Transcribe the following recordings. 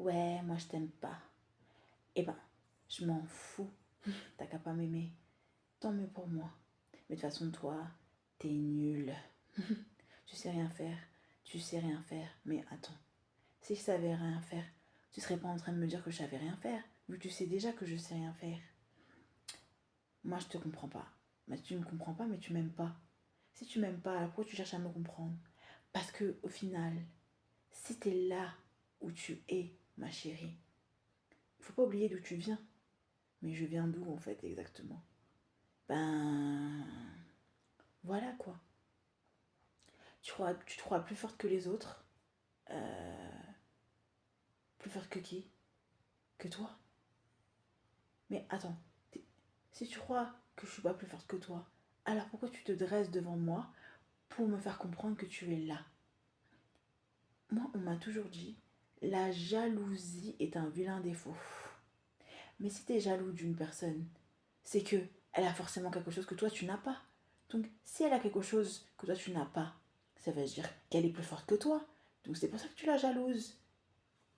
Ouais, moi je t'aime pas. Eh ben, je m'en fous. T'as qu'à pas m'aimer. Tant mieux pour moi. Mais de toute façon, toi, t'es nul. Tu sais rien faire. Tu sais rien faire. Mais attends, si je savais rien faire, tu serais pas en train de me dire que je savais rien faire, vu que tu sais déjà que je sais rien faire. Moi, je te comprends pas. Mais tu me comprends pas, mais tu m'aimes pas. Si tu m'aimes pas, alors pourquoi tu cherches à me comprendre? Parce que au final, si t'es là où tu es, ma chérie, il faut pas oublier d'où tu viens. Mais je viens d'où en fait exactement? Ben voilà quoi. Tu te crois plus forte que les autres. Euh, Plus forte que qui? Que toi? Mais attends, si tu crois que je suis pas plus forte que toi, alors pourquoi tu te dresses devant moi pour me faire comprendre que tu es là? Moi, on m'a toujours dit, la jalousie est un vilain défaut. Mais si tu es jaloux d'une personne, c'est que elle a forcément quelque chose que toi tu n'as pas. Donc, si elle a quelque chose que toi tu n'as pas, ça veut dire qu'elle est plus forte que toi. Donc, c'est pour ça que tu la jalouses.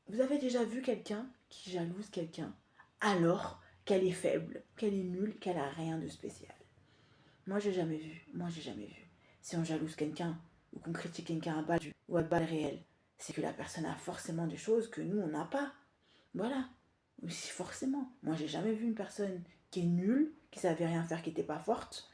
Vous avez déjà vu quelqu'un qui jalouse quelqu'un alors qu'elle est faible, qu'elle est nulle, qu'elle a rien de spécial? Moi, j'ai jamais vu. Moi, j'ai jamais vu. Si on jalouse quelqu'un ou qu'on critique quelqu'un à balle ou à balle réelle, c'est que la personne a forcément des choses que nous, on n'a pas. Voilà. Oui, forcément. Moi, j'ai jamais vu une personne qui est nulle, qui savait rien faire, qui n'était pas forte,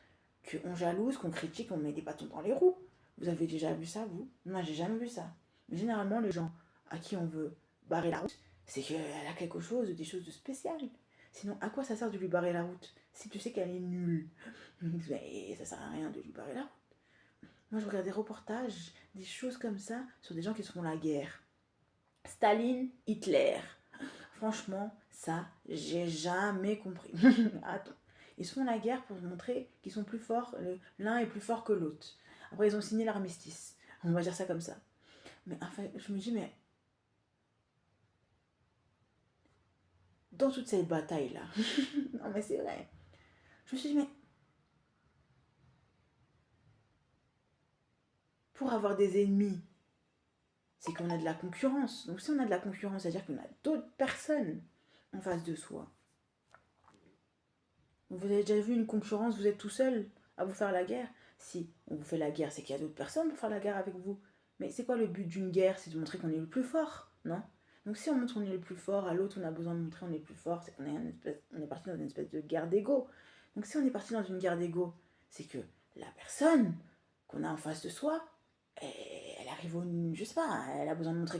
qu'on jalouse, qu'on critique, on met des bâtons dans les roues. Vous avez déjà vu ça, vous? Moi, j'ai jamais vu ça. Mais généralement, les gens à qui on veut barrer la route, c'est qu'elle a quelque chose, des choses de spécial. Sinon, à quoi ça sert de lui barrer la route si tu sais qu'elle est nulle? Mais ça sert à rien de lui barrer la route. Moi, je regarde des reportages, des choses comme ça, sur des gens qui se font la guerre. Staline, Hitler. Franchement, ça, j'ai jamais compris. Attends. Ils se font la guerre pour montrer qu'ils sont plus forts, l'un est plus fort que l'autre. Après, ils ont signé l'armistice. On va dire ça comme ça. Mais enfin, je me dis, mais dans toute cette bataille-là, non mais c'est vrai, je me suis dit, mais pour avoir des ennemis, c'est qu'on a de la concurrence. Donc si on a de la concurrence, c'est-à-dire qu'on a d'autres personnes en face de soi. Vous avez déjà vu une concurrence, vous êtes tout seul à vous faire la guerre? Si on vous fait la guerre, c'est qu'il y a d'autres personnes pour faire la guerre avec vous. Mais c'est quoi le but d'une guerre? C'est de montrer qu'on est le plus fort, non? Donc si on montre qu'on est le plus fort, à l'autre on a besoin de montrer qu'on est le plus fort, c'est qu'on est parti dans une espèce de guerre d'ego. Donc si on est parti dans une guerre d'ego, c'est que la personne qu'on a en face de soi, elle arrive au... Je sais pas, elle a besoin de montrer